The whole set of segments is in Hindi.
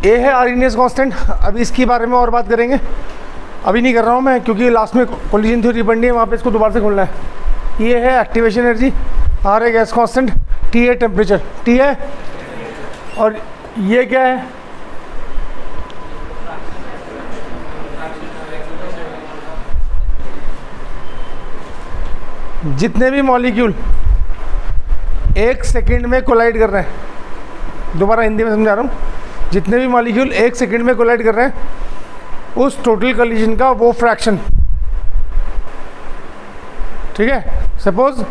ए है आर्हीनियस कांस्टेंट। अभी इसके बारे में और बात करेंगे, अभी नहीं कर रहा हूँ मैं, क्योंकि लास्ट में कोलिजन थ्योरी पढ़नी है, वहाँ पे इसको दोबारा से खोलना है। ये है एक्टिवेशन एनर्जी, आर है गैस कांस्टेंट, टी है टेम्परेचर, टी है, और ये क्या है, जितने भी मॉलिक्यूल एक सेकंड में कोलाइड कर रहे हैं, दोबारा हिंदी में समझा रहा हूँ, जितने भी मॉलिक्यूल एक सेकंड में कोलाइड कर रहे हैं, उस टोटल कोलिजन का वो फ्रैक्शन, ठीक है। सपोज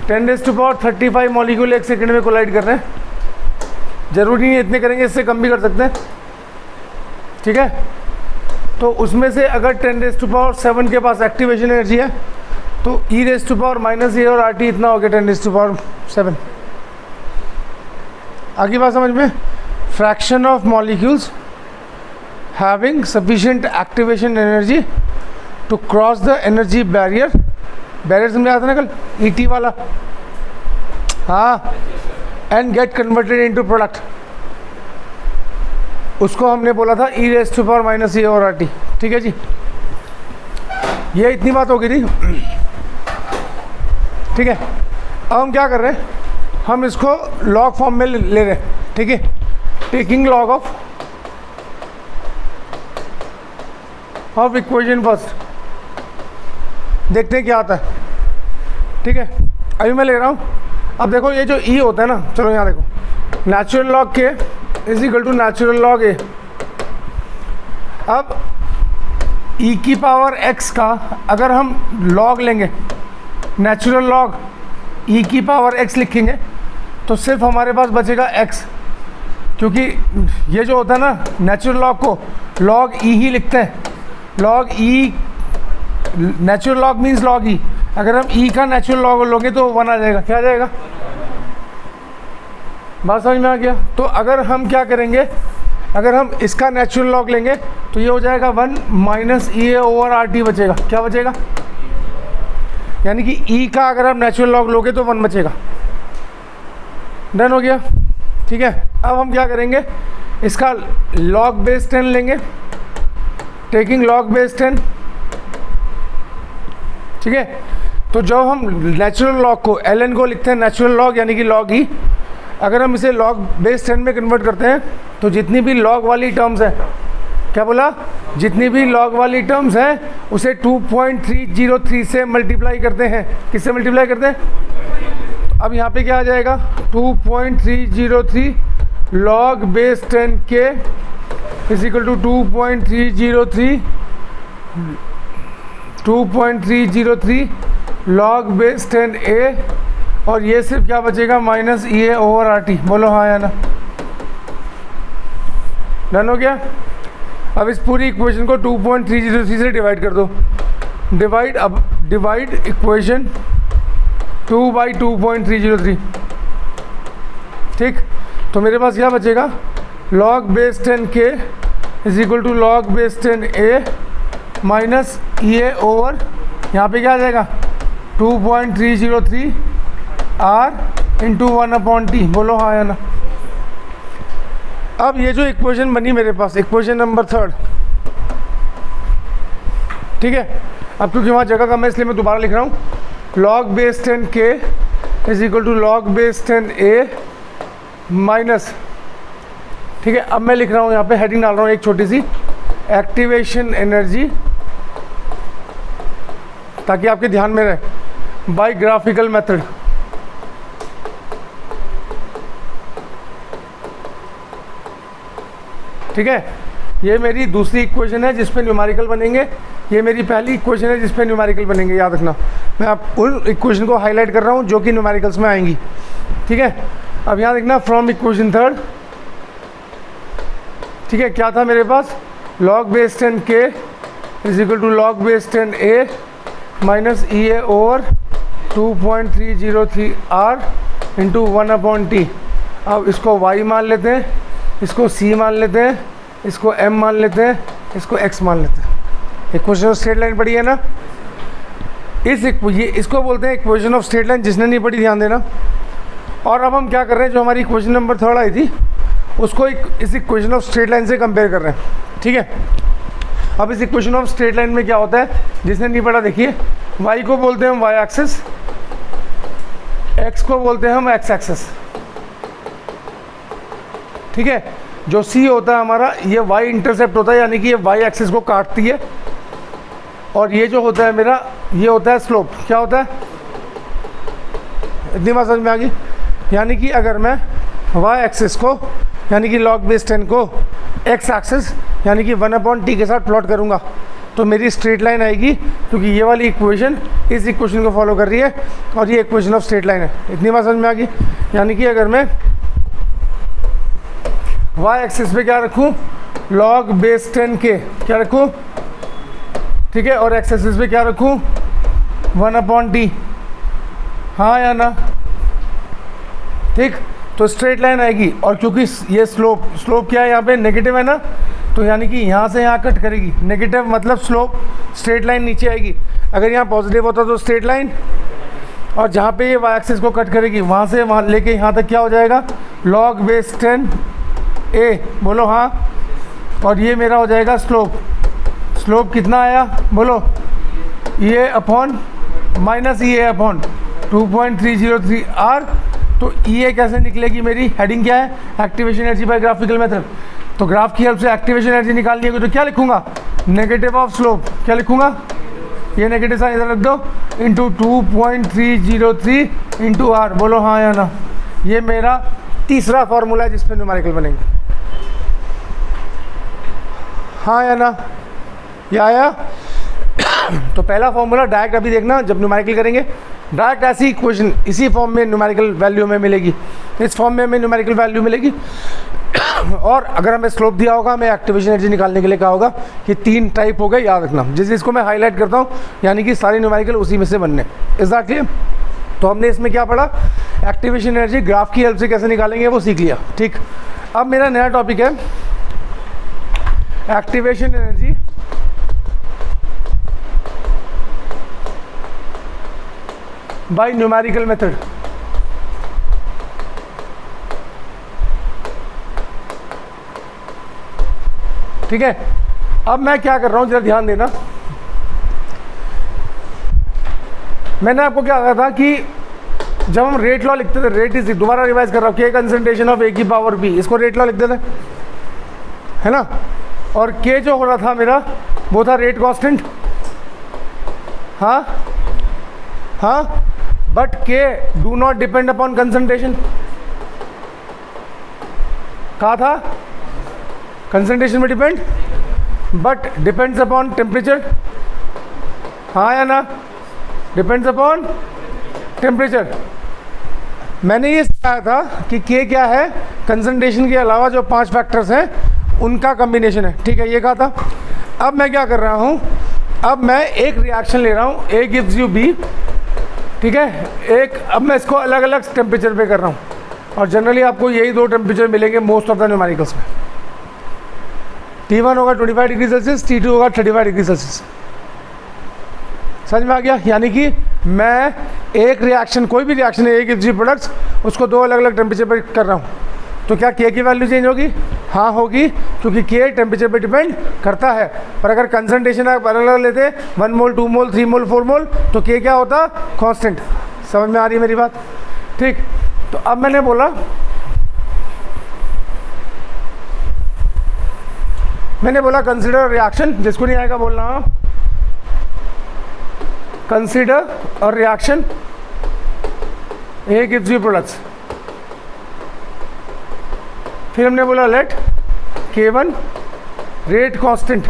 10⁻35 मॉलिक्यूल एक सेकंड में कोलाइड कर रहे हैं, जरूरी नहीं इतने करेंगे, इससे कम भी कर सकते हैं, ठीक है। तो उसमें से अगर 10⁻7 के पास एक्टिवेशन एनर्जी है तो e⁻⁻A और RT इतना हो गया 10⁻7। आगे बात समझ में, fraction of molecules having sufficient activation energy to cross the energy barrier, barrier समझा था ना कल, ET वाला, हाँ, and get converted into product, उसको हमने बोला था e⁻A और RT, ठीक है जी। ये इतनी बात हो गई थी, ठीक है। अब हम क्या कर रहे हैं, हम इसको लॉग फॉर्म में ले रहे हैं, ठीक है। Taking log of equation first, देखते हैं क्या आता है, ठीक है। अभी मैं ले रहा हूँ, अब देखो ये जो E होता है ना, चलो यहाँ देखो, natural log K is equal to natural log A। अब e की पावर x का अगर हम लॉग लेंगे, नेचुरल लॉग e की पावर x लिखेंगे, तो सिर्फ हमारे पास बचेगा x, क्योंकि ये जो होता है ना, नेचुरल लॉग को लॉग e ही लिखते हैं, log e, natural log means log e। अगर हम e का नेचुरल लॉग लोगे तो 1 आ जाएगा, क्या आ जाएगा, बात समझ में आ गया। तो अगर हम क्या करेंगे, अगर हम इसका नेचुरल लॉग लेंगे तो ये हो जाएगा 1 - EA ओवर RT बचेगा, क्या बचेगा, यानी कि E का अगर आप नेचुरल लॉग लोगे तो 1 बचेगा। डन हो गया, ठीक है। अब हम क्या करेंगे, इसका लॉग बेस 10 लेंगे, टेकिंग लॉग बेस 10, ठीक है। तो जब हम नेचुरल लॉग को ln को लिखते हैं नेचुरल लॉग यानी कि लॉग E, अगर हम इसे लॉग बेस 10 में कन्वर्ट करते हैं तो जितनी भी लॉग वाली टर्म्स हैं, क्या बोला, जितनी भी लॉग वाली टर्म्स हैं उसे 2.303 से मल्टीप्लाई करते हैं, किससे मल्टीप्लाई करते हैं। अब यहाँ पे क्या आ जाएगा, 2.303 log base 10 K is equal to 2.303 log base 10A, और ये सिर्फ क्या बचेगा, -EA ओवर RT। बोलो हाँ या ना, डन हो गया। अब इस पूरी इक्वेशन को 2.303 से डिवाइड कर दो, डिवाइड, अब डिवाइड इक्वेशन 2 बाई 2.303, ठीक। तो मेरे पास क्या बचेगा, log base 10K is equal to log base 10A minus EA over, यहाँ पे क्या आ जाएगा, 2.303 R इंटू 1/T। बोलो हाँ या ना। अब ये जो इक्वेशन बनी मेरे पास, इक्वेशन नंबर 3, ठीक है। अब क्योंकि वहाँ जगह कम है इसलिए मैं दोबारा लिख रहा हूँ, log base 10K is equal to log base 10A minus, ठीक है। अब मैं लिख रहा हूँ, यहाँ पे हेडिंग डाल रहा हूँ एक छोटी सी, एक्टिवेशन एनर्जी, ताकि आपके ध्यान में रहे, बाय ग्राफिकल मेथड, ठीक है। ये मेरी दूसरी इक्वेशन है जिस पे न्यूमेरिकल बनेंगे, ये मेरी पहली इक्वेशन है जिस पे न्यूमेरिकल बनेंगे, याद रखना। मैं आप उन इक्वेशन को हाईलाइट कर रहा हूँ जो कि न्यूमेरिकल्स में आएंगी, ठीक है। अब यहाँ देखना, फ्रॉम इक्वेशन 3, ठीक है, क्या था मेरे पास, log base 10K is equal to log base 10A minus EA over 2.303 R into 1/T। अब इसको Y मान लेते हैं, इसको C मान लेते हैं, इसको M मान लेते हैं, इसको X मान लेते हैं। इक्वेशन ऑफ स्ट्रेट लाइन पढ़ी है ना, इसको बोलते हैं इक्वेशन ऑफ स्ट्रेट लाइन, जिसने नहीं पढ़ी ध्यान देना। और अब हम क्या कर रहे हैं, जो हमारी इक्वेशन नंबर 3 आई थी उसको इस इक्वेशन ऑफ स्ट्रेट लाइन से कंपेयर कर रहे हैं, ठीक है। अब इस इक्वेशन ऑफ स्ट्रेट लाइन में क्या होता है, जिसने नहीं पढ़ा देखिए, y को बोलते हैं हम y एक्सिस, x को बोलते हैं हम x एक्सिस, ठीक है। जो c होता है हमारा, ये y इंटरसेप्ट होता है, यानी कि ये y एक्सिस को काटती है, और ये जो होता है मेरा, ये होता है स्लोप। क्या होता है, इतनी बात समझ में आ गई। यानी कि अगर मैं y एक्सिस को, यानी कि log बेस 10 को x एक्सिस यानी कि 1/t के साथ प्लॉट करूँगा तो मेरी स्ट्रेट लाइन आएगी, क्योंकि ये वाली इक्वेशन इस इक्वेशन को फॉलो कर रही है और ये इक्वेशन ऑफ स्ट्रेट लाइन है। इतनी बात समझ में आ गई। यानी कि अगर मैं y एक्सिस पे क्या रखूँ, log बेस 10 के क्या रखूँ, ठीक है, और x एक्सिस पे क्या रखूँ, 1/t, हाँ या ना, ठीक। तो स्ट्रेट लाइन आएगी, और क्योंकि ये स्लोप क्या है यहाँ पे, नेगेटिव है ना, तो यानी कि यहाँ से यहाँ कट करेगी, नेगेटिव मतलब स्लोप, स्ट्रेट लाइन नीचे आएगी। अगर यहाँ पॉजिटिव होता तो स्ट्रेट लाइन, और जहाँ पे ये y एक्सिस को कट करेगी वहाँ से वहाँ लेके यहाँ तक क्या हो जाएगा, log बेस 10 a, बोलो हाँ, और ये मेरा हो जाएगा स्लोप। स्लोप कितना आया बोलो, ये अपॉन माइनस ई ए अपॉन 2.303 r। तो ई ए कैसे निकलेगी, मेरी हेडिंग क्या है, activation energy by graphical method. तो ग्राफ की हेल्प से एक्टिवेशन एनर्जी निकालनी है, तो क्या लिखूंगा, नेगेटिव ऑफ स्लोप, क्या लिखूंगा, ये नेगेटिव साइन इधर रख दो, इंटू 2.303 इंटू आर। बोलो हाँ या ना। ये मेरा तीसरा फॉर्मूला है जिस पे न्यूमेरिकल बनेंगे, हाँ या ना, ये आया। तो पहला फॉर्मूला डायरेक्ट अभी देखना, जब न्यूमेरिकल करेंगे डायरेक्ट ऐसी इक्वेशन इसी फॉर्म में न्यूमेरिकल वैल्यू में मिलेगी, इस फॉर्म में हमें न्यूमेरिकल वैल्यू मिलेगी। और अगर हमें स्लोप दिया होगा, हमें एक्टिवेशन एनर्जी निकालने के लिए कहा होगा, कि 3 टाइप हो गए, याद रखना। जिस इसको मैं हाईलाइट करता हूँ, यानी कि सारे न्यूमेरिकल उसी में से बनने। Is that clear? तो हमने इसमें क्या पढ़ा, एक्टिवेशन एनर्जी ग्राफ की हेल्प से कैसे निकालेंगे वो सीख लिया, ठीक। अब मेरा नया टॉपिक है activation energy by numerical method. ठीक है, अब मैं क्या कर रहा हूं, जरा ध्यान देना। मैंने आपको क्या कहा था कि जब हम रेट लॉ लिखते थे, रेट इज, दोबारा रिवाइज कर रहा हूं, के कंसंट्रेशन ऑफ ए की पावर बी, इसको रेट लॉ लिखते थे, है ना। और के जो हो रहा था मेरा, वो था रेट कांस्टेंट, हाँ हाँ, बट के do not depend upon concentration. कहा था कंसंट्रेशन में depend, but depends upon temperature, हाँ या ना, डिपेंड्स अपॉन टेम्परेचर। मैंने ये सिखाया था कि के क्या है, कंसंट्रेशन के अलावा जो 5 फैक्टर्स हैं उनका कॉम्बिनेशन है, ठीक है, ये कहा था। अब मैं क्या कर रहा हूँ, अब मैं एक रिएक्शन ले रहा हूँ, ए गिव्स यू बी, ठीक है, एक, अब मैं इसको अलग अलग टेम्परेचर पे कर रहा हूँ, और जनरली आपको यही 2 टेम्परेचर मिलेंगे मोस्ट ऑफ द न्यूमेरिकल्स में। T1 होगा 25 डिग्री सेल्सियस, T2 होगा 35 डिग्री सेल्सियस। समझ में आ गया? यानी कि मैं एक रिएक्शन, कोई भी रिएक्शन है, एक गिव्स यू प्रोडक्ट्स, उसको 2 अलग अलग टेम्परेचर पर कर रहा हूँ। तो क्या के की वैल्यू चेंज होगी? हाँ होगी, क्योंकि के टेम्परेचर पे डिपेंड करता है। पर अगर कंसंट्रेशन आप अलग अलग लेते, 1 मोल 2 मोल 3 मोल 4 मोल, तो के क्या होता, कांस्टेंट। समझ में आ रही है मेरी बात? ठीक। तो अब मैंने बोला, कंसिडर रिएक्शन, जिसको नहीं आएगा बोलना, कंसिडर और reaction A gives you products. फिर हमने बोला let K1 rate constant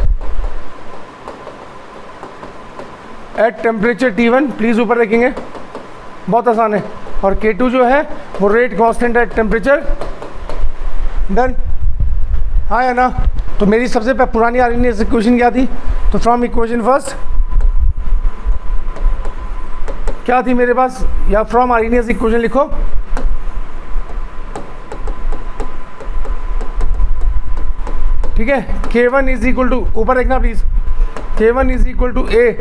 at temperature T1, please ऊपर देखेंगे, बहुत आसान है। और K2 जो है वो rate constant at temperature. Done, हाँ या ना। तो मेरी सबसे पुरानी आर्गेनियस इक्वेशन क्या थी? तो फ्रॉम इक्वेशन फर्स्ट क्या थी मेरे पास, या फ्रॉम आर्गेनियस इक्वेशन लिखो, ठीक है। K1 इज इक्वल टू, ऊपर देखना please, K1 is equal to A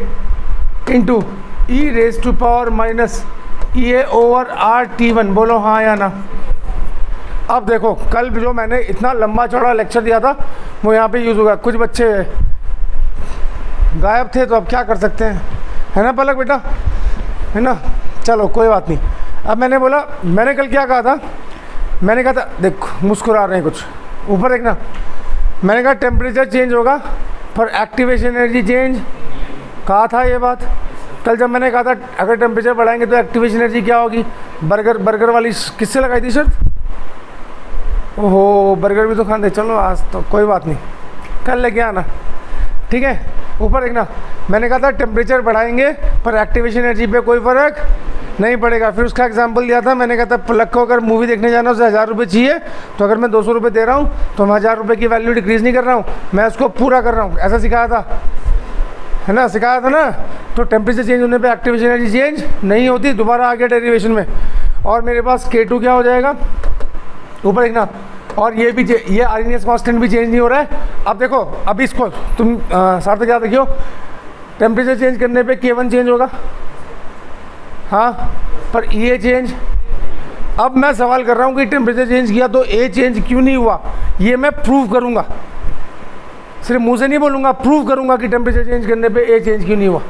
into e raise to power minus E A over R T1। बोलो हाँ या ना। अब देखो कल जो मैंने इतना लंबा चौड़ा लेक्चर दिया था वो यहाँ पे यूज़ होगा। कुछ बच्चे गायब थे तो अब क्या कर सकते हैं, है ना पलक बेटा, है ना। चलो कोई बात नहीं। अब मैंने बोला, मैंने कल क्या कहा था, मैंने कहा था, देखो मुस्कुरा रहे हैं कुछ, ऊपर देखना। मैंने कहा टेम्परेचर चेंज होगा पर एक्टिवेशन एनर्जी चेंज, कहा था ये बात कल जब मैंने कहा था अगर टेम्परेचर बढ़ाएंगे तो एक्टिवेशन एनर्जी क्या होगी। बर्गर वाली किससे लगाई थी शर्त? ओहो बर्गर भी तो खाते, चलो आज तो कोई बात नहीं, कल लेके आना, ठीक है। ऊपर देखना, मैंने कहा था टेम्परेचर बढ़ाएंगे पर एक्टिवेशन एनर्जी पे कोई फ़र्क नहीं पड़ेगा। फिर उसका एग्जांपल दिया था, मैंने कहा था पलक को अगर मूवी देखने जाना उसे 1000 रुपये चाहिए, तो अगर मैं 200 रुपये दे रहा हूँ तो मैं 1000 रुपये की वैल्यू डिक्रीज़ नहीं कर रहा हूँ, मैं उसको पूरा कर रहा हूँ। ऐसा सिखाया था, है ना, सिखाया था ना। तो टेम्परेचर चेंज होने पे एक्टिवेशन एनर्जी चेंज नहीं होती। दोबारा आ गया डेरिवेशन में, और मेरे पास K2 क्या हो जाएगा, ऊपर देखना। और ये भी, ये आरएनएस कांस्टेंट भी चेंज नहीं हो रहा है। अब देखो, अब इसको तुम सार्थक याद रखियो, टेम्परेचर चेंज करने पे K1 चेंज होगा, हाँ, पर ये चेंज। अब मैं सवाल कर रहा हूँ कि टेम्परेचर चेंज किया तो ए चेंज क्यों नहीं हुआ, ये मैं प्रूव करूँगा, सिर्फ मुंह से नहीं बोलूँगा, प्रूव करूँगा कि टेम्परेचर चेंज करने पे ए चेंज क्यों नहीं हुआ।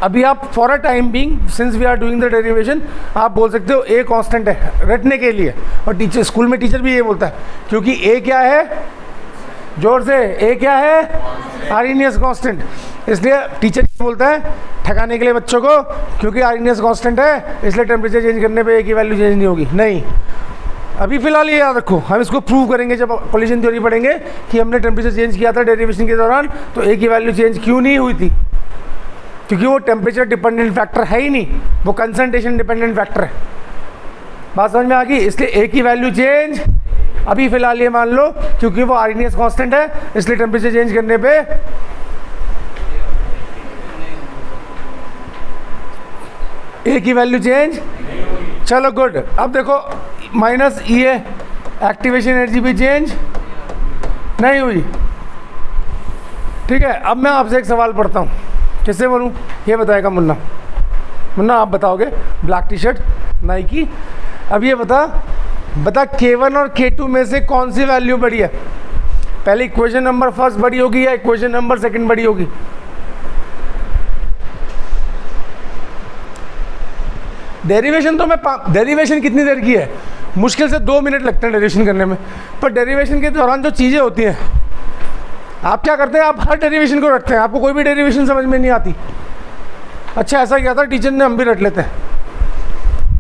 अभी आप for a time being since we are doing the derivation आप बोल सकते हो ए कांस्टेंट है रटने के लिए, और टीचर स्कूल में टीचर भी ये बोलता है, क्योंकि ए क्या है, जोर से, ए क्या है, आरएनएस कांस्टेंट। इसलिए टीचर बोलता है ठगाने के लिए बच्चों को, क्योंकि आरएनएस कांस्टेंट है इसलिए टेम्परेचर चेंज करने पे ए की वैल्यू चेंज नहीं होगी। नहीं, अभी फिलहाल ये याद रखो, हम इसको प्रूव करेंगे जब कोलिजन थ्योरी पढ़ेंगे कि हमने टेम्परेचर चेंज किया था डेरिवेशन के दौरान तो ए की वैल्यू चेंज क्यों नहीं हुई थी, क्योंकि वो टेम्परेचर डिपेंडेंट फैक्टर है ही नहीं, वो कंसंट्रेशन डिपेंडेंट फैक्टर है। बात समझ में आ गई। इसलिए ए की वैल्यू चेंज अभी फिलहाल ये मान लो, क्योंकि वो आरएनएस कांस्टेंट है इसलिए टेम्परेचर चेंज करने पे ए की वैल्यू चेंज। चलो गुड। अब देखो माइनस ई है, एक्टिवेशन एनर्जी भी चेंज नहीं हुई, ठीक है। अब मैं आपसे एक सवाल पढ़ता हूँ, किससे बोलूँ, ये बताएगा मुन्ना। मुन्ना आप बताओगे, ब्लैक टी शर्ट नाइकी। अब ये बता K1 और K2 में से कौन सी वैल्यू बड़ी है, पहले इक्वेशन नंबर फर्स्ट बड़ी होगी या इक्वेशन नंबर सेकंड बड़ी होगी? डेरिवेशन तो मैं डेरिवेशन कितनी देर की है, मुश्किल से 2 मिनट लगते हैं डेरिवेशन करने में, पर डेरिवेशन के दौरान जो चीज़ें होती हैं आप क्या करते हैं, आप हर डेरिवेशन को रटते हैं, आपको कोई भी डेरिवेशन समझ में नहीं आती। अच्छा ऐसा क्या था, टीचर ने, हम भी रट लेते हैं।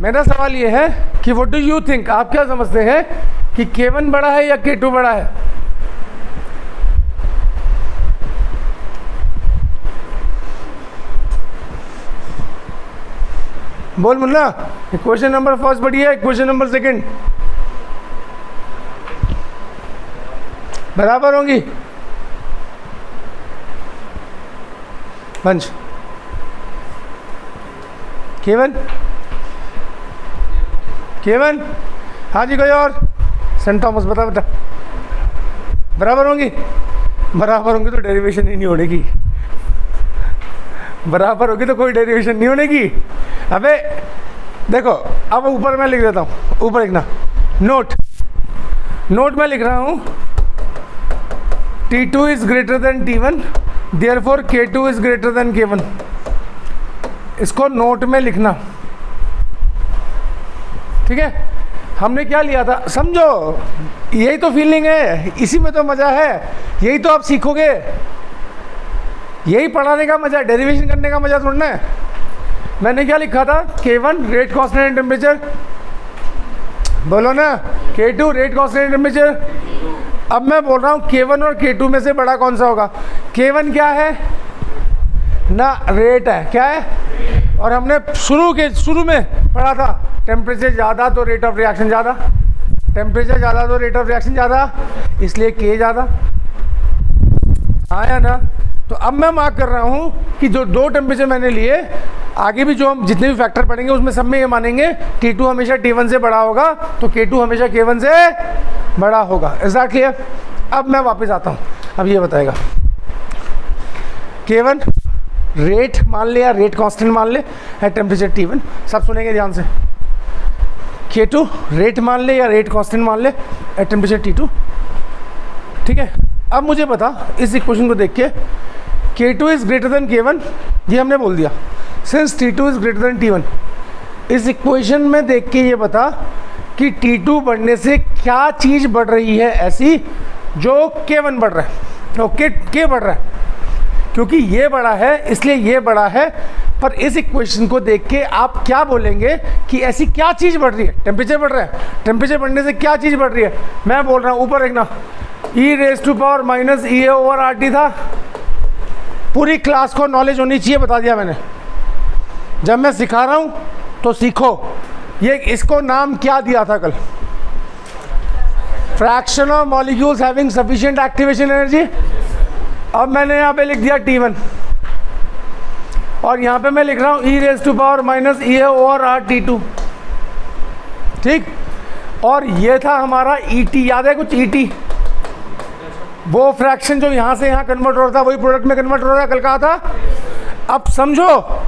मेरा सवाल ये है कि व्हाट डू यू थिंक, आप क्या समझते हैं कि K1 बड़ा है या K2 बड़ा है? बोल मुन्ना, इक्वेशन नंबर फर्स्ट बड़ी है, इक्वेशन नंबर सेकंड बराबर होंगी? पंच K1 हाँ जी, कोई और? सेंट थॉमस बता बेटा, बराबर होंगी? बराबर होंगी तो डेरिवेशन ही नहीं होने की, बराबर होगी तो कोई डेरिवेशन नहीं होने की। अबे देखो, अब ऊपर मैं लिख देता हूँ, ऊपर लिखना, नोट में लिख रहा हूँ T2 is greater than T1 therefore K2 is greater than K1। इसको नोट में लिखना, ठीक है। हमने क्या लिया था समझो, यही तो फीलिंग है, इसी में तो मज़ा है, यही तो आप सीखोगे, यही पढ़ाने का मज़ा, डेरिवेशन करने का मज़ा थोड़ा है। मैंने क्या लिखा था, K1 rate constant and temperature, बोलो ना, K2 rate constant and temperature. अब मैं बोल रहा हूँ K1 और K2 में से बड़ा कौन सा होगा? K1 क्या है ना, रेट है, क्या है, और हमने शुरू में पढ़ा था टेम्परेचर ज़्यादा तो रेट ऑफ रिएक्शन ज़्यादा, टेम्परेचर ज़्यादा तो रेट ऑफ रिएक्शन ज़्यादा, इसलिए K ज़्यादा, आया ना। तो अब मैं मार्क कर रहा हूँ कि जो 2 टेम्परेचर मैंने लिए, आगे भी जो हम जितने भी फैक्टर पढ़ेंगे उसमें सब में ये मानेंगे T2 हमेशा T1 से बड़ा होगा तो K2 हमेशा K1 से बड़ा होगा। Is that clear? अब मैं वापस आता हूँ, अब ये बताएगा K1 रेट मान ले या रेट कांस्टेंट मान ले है टेम्परेचर T1, सब सुनेंगे ध्यान से। K2 रेट मान ले या रेट कांस्टेंट मान ले एट टेम्परेचर T2, ठीक है। अब मुझे बता इस इक्वेशन को देख के K2 is greater than K1, ये हमने बोल दिया, since T2 is greater than T1। इस इक्वेशन में देख के ये बता कि T2 बढ़ने से क्या चीज़ बढ़ रही है ऐसी जो K1 बढ़ रहा है, ओके K बढ़ रहा है, क्योंकि ये बड़ा है इसलिए ये बड़ा है। पर इस इक्वेशन को देख के आप क्या बोलेंगे कि ऐसी क्या चीज़ बढ़ रही है, टेम्परेचर बढ़ रहा है, टेम्परेचर बढ़ने से क्या चीज़ बढ़ रही है। मैं बोल रहा हूँ ऊपर देखना, e⁻⁻⁸ था, पूरी क्लास को नॉलेज होनी चाहिए, बता दिया मैंने। जब मैं सिखा रहा हूँ तो सीखो। ये इसको नाम क्या दिया था कल, fraction of molecules having sufficient activation energy. अब मैंने यहाँ पे लिख दिया T1 और यहाँ पे मैं लिख रहा हूँ e⁻⁻⁸T2, ठीक। और ये था हमारा ET, याद है कुछ ET, वो फ्रैक्शन जो यहाँ से यहाँ कन्वर्ट हो रहा था वही प्रोडक्ट में कन्वर्ट हो रहा था, कल कहा था। अब समझो,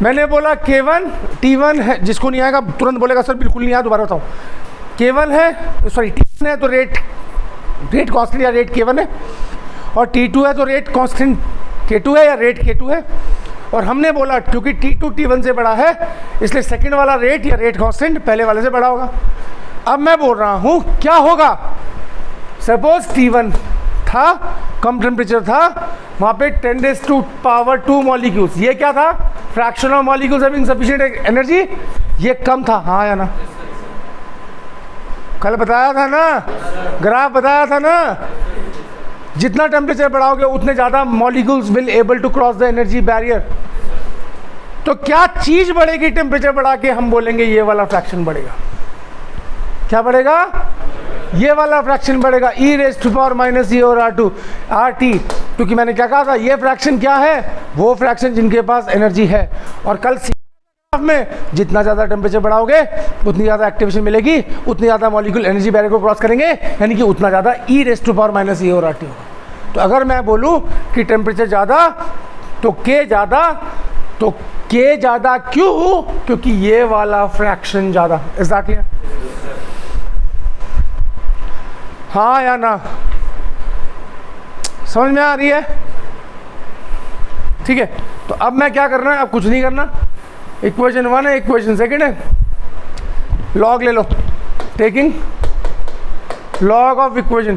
मैंने बोला K1 T1 है, जिसको नहीं आएगा तुरंत बोलेगा सर बिल्कुल नहीं आया, दोबारा बताऊँ। K1 है, सॉरी T1 है तो रेट कांस्टेंट या रेट K1 है, और T2 है तो रेट कांस्टेंट K2 है या रेट K2 है। और हमने बोला क्योंकि T2 T1 से बड़ा है इसलिए सेकंड वाला रेट या रेट कांस्टेंट पहले वाले से बड़ा होगा। अब मैं बोल रहा हूँ क्या होगा, सपोज T1 था, कम टेम्परेचर था, वहाँ पे 10⁻² मॉलिक्यूल्स, ये क्या था, fraction of molecules having sufficient energy, ये कम था, हाँ या ना। कल बताया था ना, ग्राफ बताया था ना, जितना टेम्परेचर बढ़ाओगे उतने ज़्यादा molecules will able to cross the energy barrier. तो क्या चीज़ बढ़ेगी टेम्परेचर बढ़ा के, हम बोलेंगे ये वाला फ्रैक्शन बढ़ेगा। क्या बढ़ेगा, ये वाला फ्रैक्शन बढ़ेगा, e⁻⁻⁸RT, क्योंकि मैंने क्या कहा था, ये फ्रैक्शन क्या है, वो फ्रैक्शन जिनके पास एनर्जी है। और कल में जितना ज़्यादा टेम्परेचर बढ़ाओगे उतनी ज़्यादा एक्टिवेशन मिलेगी, उतनी ज़्यादा मॉलिक्यूल एनर्जी बैरियर को क्रॉस करेंगे, यानी कि उतना ज़्यादा e⁻⁻⁸RT होगा। तो अगर मैं बोलूँ कि टेम्परेचर ज़्यादा तो K ज़्यादा, तो K ज़्यादा क्यों, क्योंकि ये वाला फ्रैक्शन ज़्यादा। इज दैट क्लियर, हाँ या ना, समझ में आ रही है, ठीक है। तो अब मैं क्या करना है, अब कुछ नहीं करना, इक्वेशन 1 है, इक्वेशन 2 है, लॉग ले लो, taking log of equation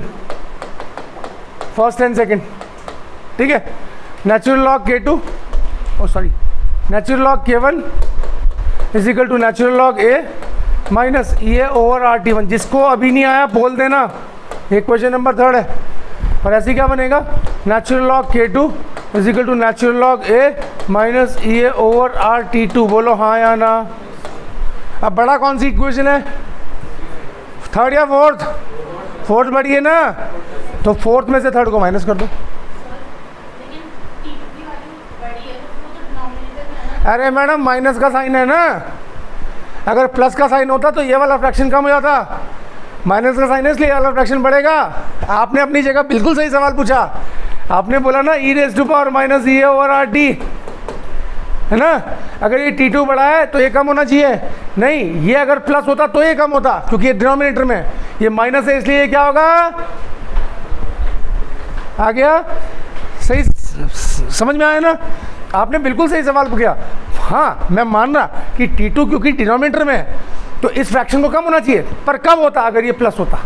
first and second, ठीक है। Natural log K2, natural log K1 is equal to natural log A minus EA/RT1, जिसको अभी नहीं आया बोल देना, ये क्वेश्चन नंबर 3 है। और ऐसे क्या बनेगा, natural log K2 is equal to natural log A minus EA/RT2, बोलो हाँ या ना। अब बड़ा कौन सी इक्वेशन है, थर्ड या फोर्थ, फोर्थ बड़ी है ना, तो फोर्थ में से थर्ड को माइनस कर दो। अरे मैडम माइनस का साइन है ना, अगर प्लस का साइन होता तो ये वाला फ्रैक्शन कम हो जाता, माइनस का साइन है इसलिए ये वाला फ्रैक्शन बढ़ेगा। आपने अपनी जगह बिल्कुल सही सवाल पूछा, आपने बोला ना e⁻⁻⁸RT, है ना। अगर ये T2 बड़ा है तो ये कम होना चाहिए, नहीं, ये अगर प्लस होता तो ये कम होता, क्योंकि ये डिनोमिनेटर में, ये माइनस है इसलिए ये क्या होगा, आ गया, सही समझ में आया ना, आपने बिल्कुल सही सवाल पूछा। हाँ मैं मान रहा कि T2 क्योंकि डिनोमिनेटर में है तो इस फ्रैक्शन को कम होना चाहिए, पर कब होता, अगर ये प्लस होता,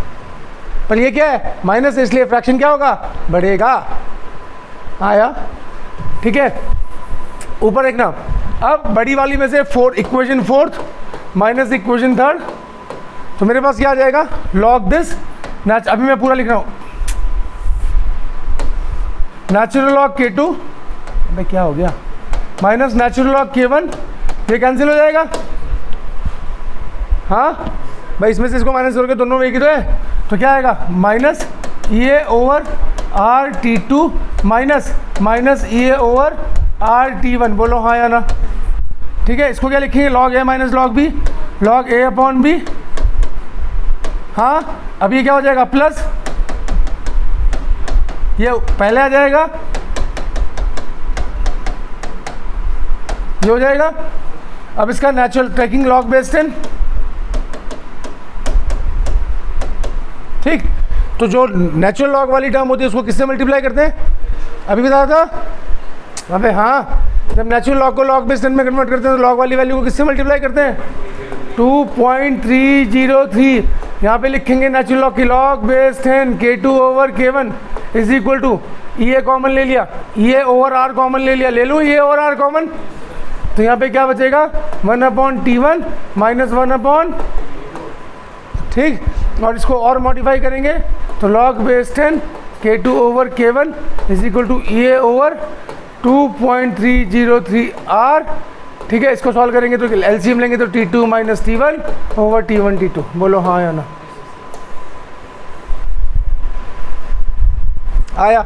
पर ये क्या है, माइनस है इसलिए फ्रैक्शन क्या होगा, बढ़ेगा। आया, ठीक है। ऊपर देखना, अब बड़ी वाली में से इक्वेशन 4 माइनस इक्वेशन 3, तो मेरे पास क्या आ जाएगा, लॉग दिस, अभी मैं पूरा लिख रहा हूँ, नेचुरल लॉग K2, अबे क्या हो गया, माइनस नेचुरल लॉग K1, ये कैंसिल हो जाएगा, हाँ भाई इसमें से इसको माइनस करके दोनों में एक ही तो है, तो क्या आएगा, माइनस EA/RT2 माइनस EA/RT1, बोलो हाँ या ना, ठीक है। इसको क्या लिखेंगे, log A minus log B, log A/B, हाँ। अब ये क्या हो जाएगा, प्लस, ये पहले आ जाएगा, ये हो जाएगा। अब इसका नेचुरल टेकिंग लॉग बेस 10, तो जो नेचुरल लॉग वाली टर्म होती है उसको किससे मल्टीप्लाई करते हैं? अभी बताया था। अबे हाँ, जब नेचुरल लॉग को लॉग बेस 10 में कन्वर्ट करते हैं तो लॉग वाली वैल्यू को किससे मल्टीप्लाई करते हैं? 2.303। यहाँ पे लिखेंगे नेचुरल लॉग की log base 10 K2 over K1 is equal to ये कॉमन ले लिया, ये ओवर आर कॉमन ले लिया, ले लूँ ये ओवर आर कॉमन, तो यहाँ पे क्या बचेगा? 1/T1 माइनस 1/, ठीक। और इसको और मॉडिफाई करेंगे तो log base 10 K2 over K1 is equal to ये ओवर 2.303 R, ठीक है। इसको सॉल्व करेंगे तो एलसीएम लेंगे तो T2 minus T1 over T1 T2। बोलो हाँ या ना? आया।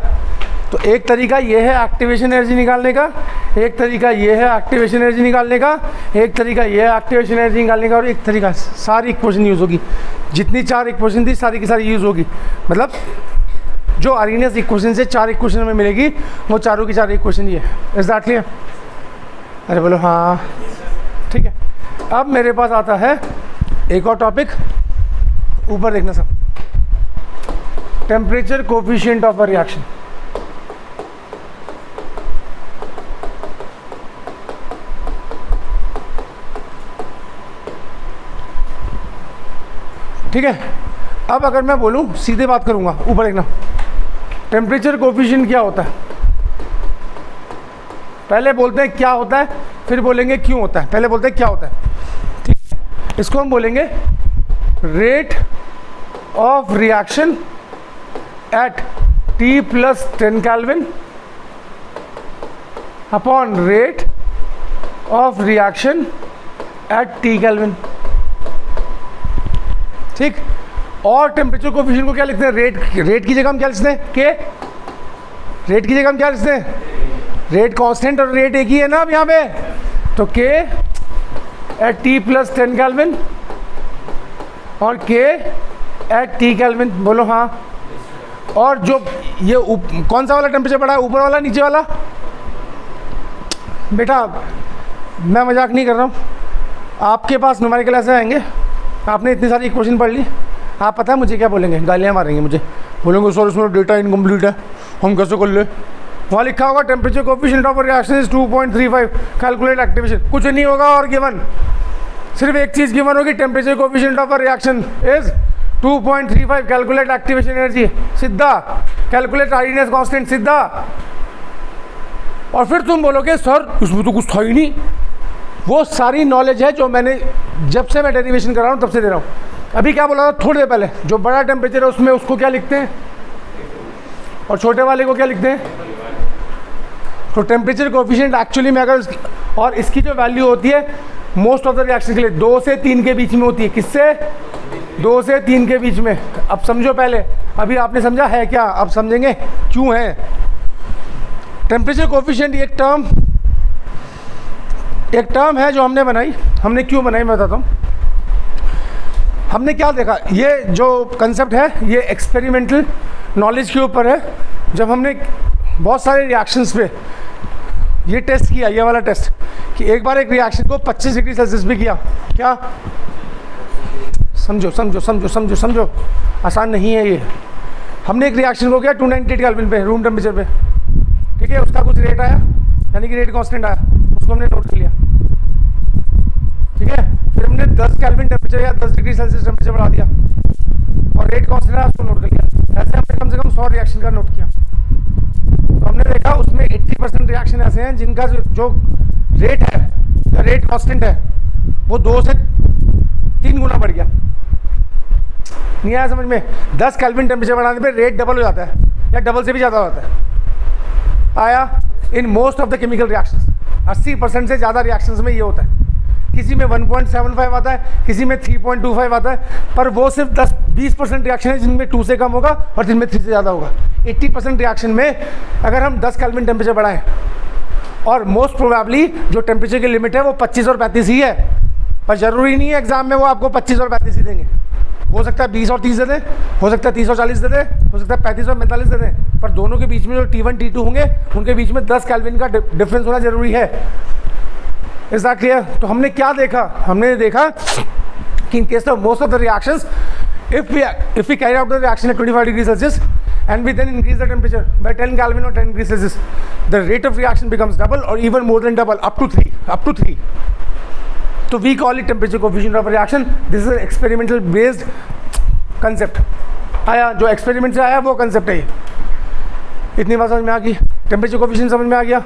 तो एक तरीका ये है एक्टिवेशन एनर्जी निकालने का, एक तरीका ये है एक्टिवेशन एनर्जी निकालने का, एक तरीका ये है एक्टिवेशन एनर्जी निकालने का, और एक तरीका सारी इक्वेशन यूज़ होगी। जितनी 4 इक्वेशन थी सारी की सारी यूज़ होगी। मतलब जो आर्गेनियस इक्वेशन से 4 इक्वेशन में मिलेगी वो चारों की 4 इक्वेशन ये है। Is that clear? अरे बोलो हाँ, ठीक है। अब मेरे पास आता है एक और टॉपिक, ऊपर देखना सब, temperature coefficient of a reaction. ठीक है। अब अगर मैं बोलूं, सीधे बात करूंगा, ऊपर देखना, टेम्परेचर कोफिशिएंट क्या होता है? पहले बोलते हैं क्या होता है, फिर बोलेंगे क्यों होता है। पहले बोलते हैं क्या होता है, ठीक है। इसको हम बोलेंगे rate of reaction at T plus 10 kelvin upon rate of reaction at T kelvin, ठीक। और टेम्परेचर कोफिशिएंट को क्या लिखते हैं? रेट की जगह हम क्या लिखते हैं? के। रेट की जगह हम क्या लिखते हैं? रेट कांस्टेंट, और रेट एक ही है ना अब यहाँ पे, तो के एट T प्लस 10 केल्विन और के एट T केल्विन। बोलो हाँ। और जो ये कौन सा वाला टेम्परेचर बढ़ा है? ऊपर वाला, नीचे वाला? बेटा मैं मजाक नहीं कर रहा हूँ, आपके पास न्यूमेरिकल ऐसे आएंगे, आपने इतनी सारी इक्वेशन पढ़ ली, आप पता है मुझे क्या बोलेंगे? गालियाँ मारेंगे मुझे, बोलेंगे सर इसमें डेटा इनकम्प्लीट है, हम कैसे कर ले? वहाँ लिखा होगा temperature coefficient of reaction is 2.35, calculate activation. कुछ नहीं होगा और गिवन, सिर्फ एक चीज़ गिवन होगी, temperature coefficient of reaction is 2.35, calculate activation energy, सीधा। कैलकुलेट आर्गेनियस कांस्टेंट, सीधा। और फिर तुम बोलोगे सर इसमें तो कुछ था ही नहीं। वो सारी नॉलेज है जो मैंने जब से मैं डेरिवेशन कर रहा हूँ तब से दे रहा हूँ। अभी क्या बोला था थोड़ी देर पहले, जो बड़ा टेम्परेचर है उसमें उसको क्या लिखते हैं और छोटे वाले को क्या लिखते हैं? तो टेम्परेचर कोफिशिएंट एक्चुअली में अगर और इसकी जो वैल्यू होती है मोस्ट ऑफ द रिएक्शन के लिए 2 से 3 के बीच में होती है। किससे? 2 से 3 के बीच में। अब समझो पहले, अभी आपने समझा है क्या, अब समझेंगे क्यों है। टेम्परेचर कोफिशिएंट एक टर्म है जो हमने बनाई। हमने क्यों बनाई मैं बताता हूँ। हमने क्या देखा, ये जो कंसेप्ट है ये एक्सपेरिमेंटल नॉलेज के ऊपर है। जब हमने बहुत सारे रिएक्शंस पे ये टेस्ट किया, ये वाला टेस्ट, कि एक बार एक रिएक्शन को 25 डिग्री सेल्सियस पे किया। क्या? समझो समझो समझो समझो समझो, आसान नहीं है ये। हमने एक रिएक्शन को किया 298 केल्विन पे, रूम टेम्परेचर पे, ठीक है। उसका कुछ रेट आया, यानी कि रेट कांस्टेंट आया, उसको हमने नोट कर लिया, ठीक है। फिर हमने 10 केल्विन टेम्परेचर या 10 डिग्री सेल्सियस टेम्परेचर बढ़ा दिया और रेट कांस्टेंट आया, उसको नोट कर लिया। ऐसे हमने कम से कम 100 रिएक्शन का नोट किया। तो हमने देखा उसमें 80% रिएक्शन ऐसे हैं जिनका जो रेट है या रेट कांस्टेंट है वो 2 से 3 गुना बढ़ गया। नहीं आया समझ में? 10 केल्विन टेम्परेचर बढ़ाने पे रेट डबल हो जाता है या डबल से भी ज़्यादा होता है। आया? In most of the chemical reactions 80% से ज़्यादा रिएक्शंस में ये होता है। किसी में 1.75 आता है, किसी में 3.25 आता है, पर वो सिर्फ 10-20% रिएक्शन है जिनमें 2 से कम होगा और जिनमें 3 से ज़्यादा होगा। 80% रिएक्शन में अगर हम 10 केल्विन टेम्परेचर बढ़ाएं, और मोस्ट प्रोबेबली जो टेम्परेचर की लिमिट है वो 25 और 35 ही है, पर ज़रूरी नहीं है एग्जाम में वो आपको 25 और 35 ही देंगे। हो सकता है 20 और 30 दे दें, हो सकता है 30 और 40 दे दें, हो सकता है 35 और 45 दे दें, पर दोनों के बीच में जो T1 T2 होंगे उनके बीच में 10 केल्विन का डिफरेंस होना जरूरी है। Is that clear? तो हमने क्या देखा? हमने देखा कि in case of most of the reactions if we carry out the reaction at 25 degrees Celsius and we then increase the temperature by 10 Kelvin or 10 degrees Celsius, the rate of reaction becomes double or even more than double, up to 3. So we call it temperature coefficient of reaction. This is an experimental based concept. आया जो एक्सपेरिमेंट से आया वो कंसेप्ट है ये. इतनी बात समझ में आ गई, टेम्परेचर कोफिशिएंट समझ में आ गया.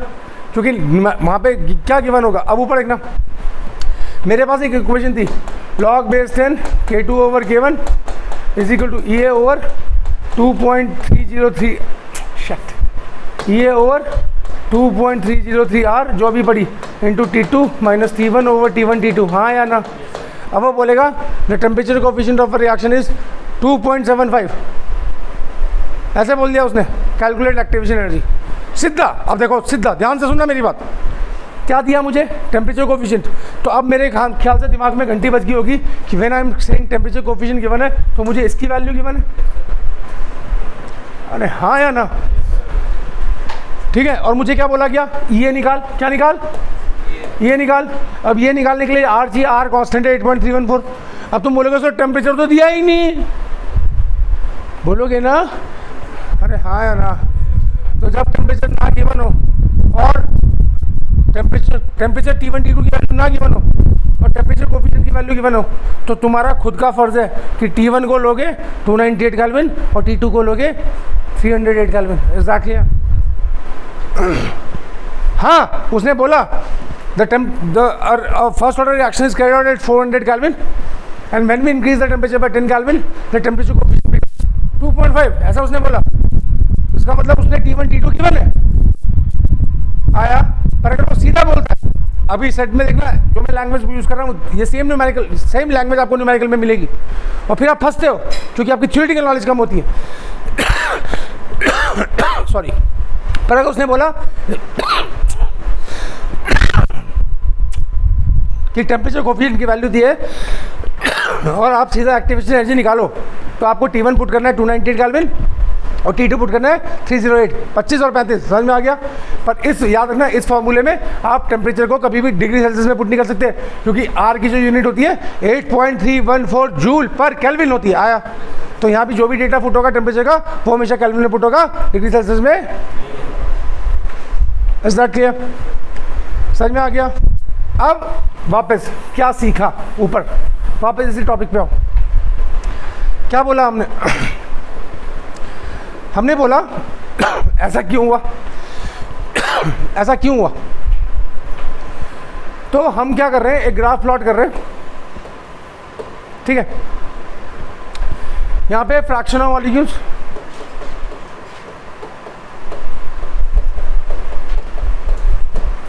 क्योंकि वहाँ पे क्या गिवन होगा. अब ऊपर देखना, मेरे पास एक इक्वेशन थी, log base 10 K2 over K1 is equal to EA over 2.303 EA over 2.303 R जो अभी पड़ी into T2 minus T1 over T1 T2. हाँ या ना. अब वो बोलेगा the temperature coefficient of reaction is 2.75. ऐसे बोल दिया उसने. कैलकुलेट एक्टिवेशन एनर्जी सीधा. अब देखो सीधा ध्यान से सुनना मेरी बात. क्या दिया मुझे? Temperature coefficient. तो अब मेरे ख्याल से दिमाग में घंटी बज गई होगी कि when I am saying temperature coefficient given है तो मुझे इसकी वैल्यू गिवन है. अरे हाँ या ना. ठीक है. और मुझे क्या बोला गया? ये निकाल. क्या निकाल? ये निकाल. अब ये निकालने के लिए आर चाहिए. आर कांस्टेंट है 8.314. अब तुम बोलोगे सर टेम्परेचर तो दिया ही नहीं, बोलोगे ना. अरे हाँ या ना. तो जब टेम्परेचर ना गिवन हो और टेम्परेचर T1 T2 की वैल्यू ना गिवन हो और टेम्परेचर कोफिशिएंट की वैल्यू गिवन हो तो तुम्हारा खुद का फर्ज है कि T1 को लोगे 298 केल्विन और T2 को लोगे 308 केल्विन. एग्जैक्टली. हाँ उसने बोला the first order reaction is carried out at 400 Kelvin and when we increase the temperature by 10 Kelvin the temperature coefficient becomes 2.5. ऐसा उसने बोला. इसका मतलब उसने T1 T2 गिवन है. आया. पर अगर वो सीधा बोलता है, अभी सेट में देखना जो मैं लैंग्वेज यूज कर रहा हूँ ये सेम लैंग्वेज आपको न्यूमेरिकल में मिलेगी और फिर आप फंसते हो क्योंकि आपकी थ्योरेटिकल नॉलेज कम होती है. सॉरी. पर अगर उसने बोला कि टेम्परेचर कोफिशिएंट की वैल्यू दी है और आप सीधा एक्टिवेशन एनर्जी निकालो तो आपको T1 पुट करना है 298 केल्विन और T2 पुट करना है 308. 25 और 35 समझ में आ गया. पर इस याद रखना इस फॉर्मूले में आप टेम्परेचर को कभी भी डिग्री सेल्सियस में पुट नहीं कर सकते क्योंकि आर की जो यूनिट होती है 8.314 जूल पर केल्विन होती है. आया. तो यहाँ भी जो भी डेटा पुट होगा टेम्परेचर का वो हमेशा केल्विन में पुट होगा, डिग्री सेल्सियस में. Is that clear? समझ में आ गया. अब वापस क्या सीखा ऊपर, वापस इसी टॉपिक पे आओ. क्या बोला हमने? हमने बोला ऐसा क्यों हुआ, ऐसा क्यों हुआ. तो हम क्या कर रहे हैं, एक ग्राफ प्लॉट कर रहे हैं. ठीक है. यहाँ पे फ्रैक्शन ऑफ मॉलिक्यूल्स,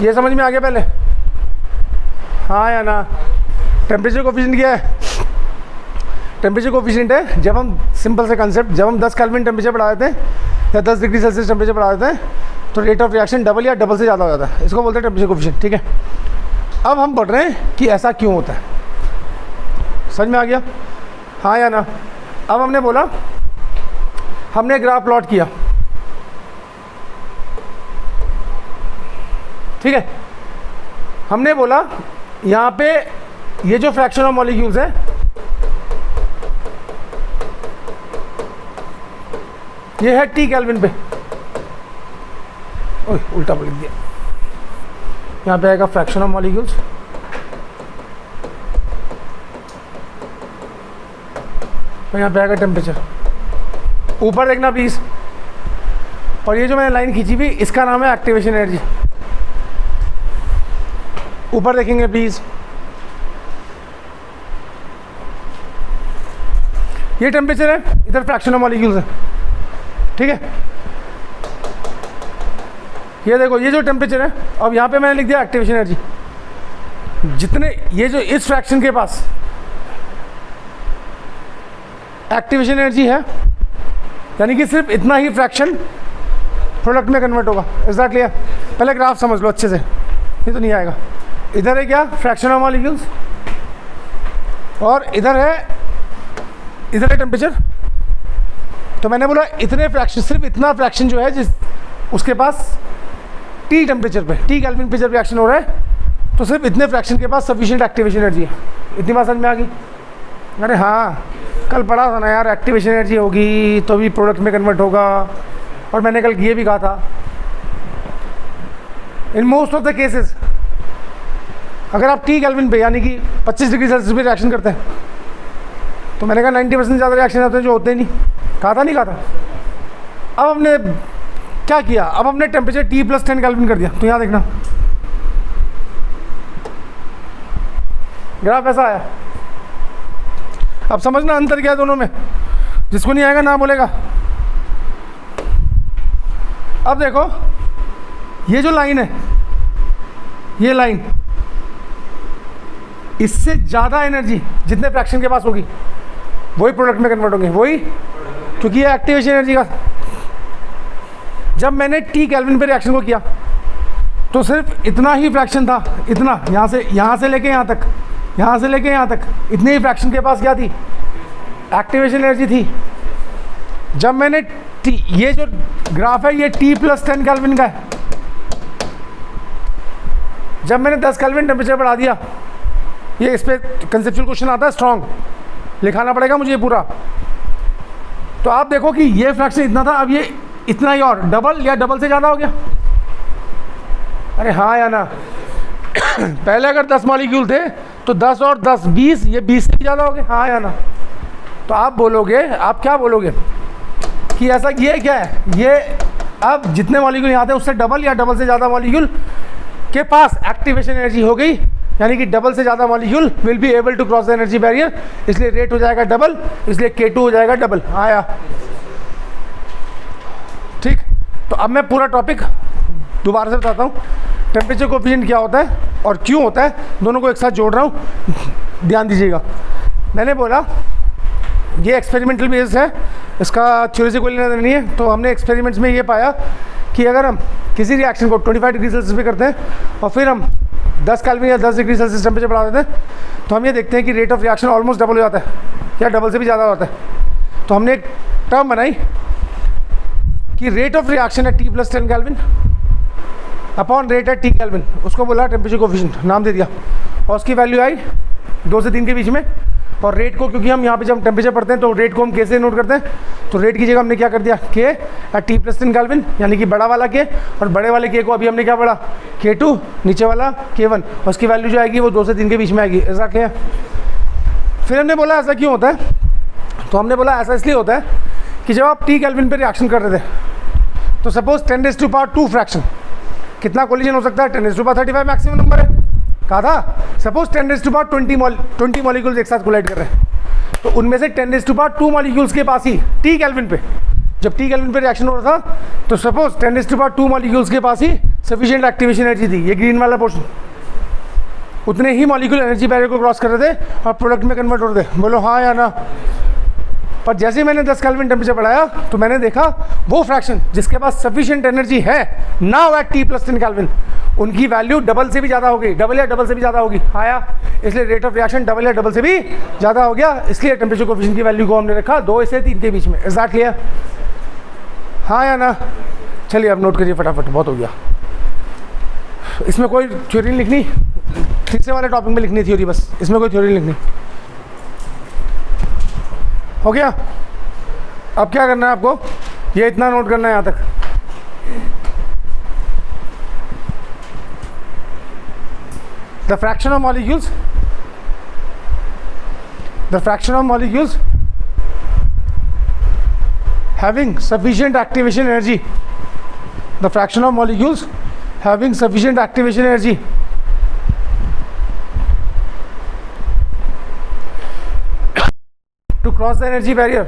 ये समझ में आ गया पहले? हाँ या ना. टेम्परेचर कोफिशिएंट क्या है? टेम्परेचर कोफिशिएंट है जब हम सिंपल से कंसेप्ट, जब हम 10 केल्विन टेम्परेचर बढ़ा देते हैं या 10 डिग्री सेल्सियस टेम्परेचर बढ़ा देते हैं तो रेट ऑफ रिएक्शन डबल या डबल से ज़्यादा हो जाता है. इसको बोलते हैं टेम्परेचर कोफिशिएंट. ठीक है. अब हम पढ़ रहे हैं कि ऐसा क्यों होता है. समझ में आ गया? हाँ या ना. अब हमने बोला, हमने ग्राफ प्लॉट किया. ठीक है. हमने बोला यहाँ पे ये जो फ्रैक्शन ऑफ मॉलिक्यूल्स है ये है T केल्विन पे. ओह उल्टा बोल दिया. यहाँ पे आएगा फ्रैक्शन ऑफ मॉलिक्यूल्स और यहाँ पे आएगा टेम्परेचर. ऊपर देखना प्लीज. और ये जो मैंने लाइन खींची हुई इसका नाम है एक्टिवेशन एनर्जी. ऊपर देखेंगे प्लीज. ये टेम्परेचर है, इधर फ्रैक्शन ऑफ मॉलिक्यूल्स है. ठीक है. ये देखो ये जो टेम्परेचर है, अब यहाँ पे मैंने लिख दिया एक्टिवेशन एनर्जी. जितने ये जो इस फ्रैक्शन के पास एक्टिवेशन एनर्जी है यानी कि सिर्फ इतना ही फ्रैक्शन प्रोडक्ट में कन्वर्ट होगा. Is that clear? पहले ग्राफ समझ लो अच्छे से, ये तो नहीं आएगा. इधर है क्या? फ्रैक्शन ऑफ मॉलिक्यूल्स और इधर है टेम्परेचर. तो मैंने बोला इतने फ्रैक्शन, सिर्फ इतना फ्रैक्शन जो है जिस उसके पास T टेम्परेचर पे, T केल्विन पे जब रिएक्शन हो रहा है तो सिर्फ इतने फ्रैक्शन के पास सफिशिएंट एक्टिवेशन एनर्जी है. इतनी बात समझ में आ गई? अरे हाँ. कल पढ़ा था ना यार, एक्टिवेशन एनर्जी होगी तो भी प्रोडक्ट में कन्वर्ट होगा, और मैंने कल ये भी कहा था in most of the cases अगर आप टी केल्विन पे यानी कि 25 डिग्री सेल्सियस पे रिएक्शन करते हैं तो मैंने कहा 90% ज़्यादा रिएक्शन होते हैं जो होते ही नहीं। कहा था नहीं कहा था? अब हमने क्या किया, अब हमने टेम्परेचर टी प्लस 10 केल्विन कर दिया। तो यहाँ देखना ग्राफ ऐसा आया। अब समझना अंतर क्या है दोनों में, जिसको नहीं आएगा ना बोलेगा। अब देखो ये जो लाइन है, ये लाइन, इससे ज़्यादा एनर्जी जितने फ्रैक्शन के पास होगी वही प्रोडक्ट में कन्वर्ट होंगे, वही, क्योंकि ये एक्टिवेशन एनर्जी का। जब मैंने टी केल्विन पे रिएक्शन को किया तो सिर्फ इतना ही फ्रैक्शन था, इतना, यहाँ से लेके यहाँ तक, यहाँ से लेके यहाँ तक, इतने ही फ्रैक्शन के पास क्या थी, एक्टिवेशन एनर्जी थी। जब मैंने टी, ये जो ग्राफ है ये टी प्लस 10 केल्विन का है, जब मैंने 10 केल्विन टेम्परेचर बढ़ा दिया, ये इस पर कंसेप्चुअल क्वेश्चन आता है, स्ट्रॉन्ग लिखाना पड़ेगा मुझे पूरा। तो आप देखो कि ये फ्रैक्शन इतना था, अब ये इतना ही और डबल या डबल से ज़्यादा हो गया। अरे हाँ या ना? पहले अगर 10 मॉलिक्यूल थे तो 10 और 10 20, ये 20 से भी ज़्यादा हो गए, हाँ या ना? तो आप बोलोगे, आप क्या बोलोगे कि ऐसा ये क्या है, ये अब जितने मॉलिक्यूल यहाँ थे उससे डबल या डबल से ज़्यादा मॉलिक्यूल के पास एक्टिवेशन एनर्जी हो गई, यानी कि डबल से ज़्यादा molecule will be able to cross the energy barrier, इसलिए रेट हो जाएगा डबल, इसलिए K2 हो जाएगा डबल। आया? ठीक। तो अब मैं पूरा टॉपिक दोबारा से बताता हूँ, टेम्परेचर कोएफिशिएंट क्या होता है और क्यों होता है, दोनों को एक साथ जोड़ रहा हूँ, ध्यान दीजिएगा। मैंने बोला ये एक्सपेरिमेंटल बेस्ड है, इसका थ्योरी से कोई लेना देना नहीं है। तो हमने एक्सपेरिमेंट्स में ये पाया कि अगर हम किसी रिएक्शन को 25 डिग्री सेल्सियस पे करते हैं और फिर हम 10 केल्विन या 10 डिग्री सेल्सियस टेम्परेचर बढ़ा देते हैं तो हम ये देखते हैं कि rate of reaction almost double हो जाता है या डबल से भी ज़्यादा होता है। तो हमने एक टर्म बनाई कि रेट ऑफ रिएक्शन है T plus 10 kelvin upon rate at T kelvin, उसको बोला टेम्परेचर कोएफिशिएंट, नाम दे दिया, और उसकी वैल्यू आई 2 से 3 के बीच में। और रेट को, क्योंकि हम यहाँ पे जब टेम्परेचर पढ़ते हैं तो रेट को हम कैसे नोट करते हैं, तो रेट की जगह हमने क्या कर दिया K at T plus 10 kelvin, यानी कि बड़ा वाला K, और बड़े वाले K को अभी हमने क्या पढ़ा K2, नीचे वाला K1, और उसकी वैल्यू जो आएगी वो 2 से 3 के बीच में आएगी। ऐसा क्या? फिर हमने बोला ऐसा क्यों होता है, तो हमने बोला ऐसा इसलिए होता है कि जब आप टी केल्विन पर रिएक्शन कर रहे थे तो सपोज 10⁻² फ्रैक्शन, कितना कोलिजन हो सकता है, 10⁻35 मैक्सिमम नंबर है, कहा था। सपोज 10⁻20 मॉलिक्यूल्स एक साथ कोलाइड कर रहे हैं, तो उनमें से 10⁻² मॉलिक्यूल्स के पास ही टी केल्विन पे, जब टी केल्विन पे रिएक्शन हो रहा था तो सपोज 10⁻² मॉलिक्यूल्स के पास ही सफिशिएंट एक्टिवेशन एनर्जी थी, ये ग्रीन वाला पोर्शन, उतने ही मॉलिक्यूल एनर्जी बैरियर को क्रॉस कर रहे थे और प्रोडक्ट में कन्वर्ट हो रहे थे। बोलो हाँ या ना? पर जैसे ही मैंने 10 केल्विन टेम्परेचर बढ़ाया तो मैंने देखा वो फ्रैक्शन जिसके पास सफिशिएंट एनर्जी है now at T plus 10 kelvin, उनकी वैल्यू डबल से भी ज़्यादा हो गई, डबल या डबल से भी ज़्यादा होगी। आया? इसलिए रेट ऑफ रिएक्शन डबल या डबल से भी ज़्यादा हो गया, इसलिए टेम्परेचर कोएफिशिएंट की वैल्यू को हमने रखा 2 से 3 के बीच में। Is that clear? हाँ या ना? चलिए अब नोट करिए फटाफट, बहुत हो गया। इसमें कोई थ्योरी नहीं लिखनी, तीसरे वाले टॉपिक में लिखनी थ्योरी बस, इसमें कोई थ्योरी नहीं लिखनी। हो गया? अब क्या करना है आपको, ये इतना नोट करना है यहाँ तक। The fraction of molecules having sufficient activation energy, the fraction of molecules having sufficient activation energy to cross the energy barrier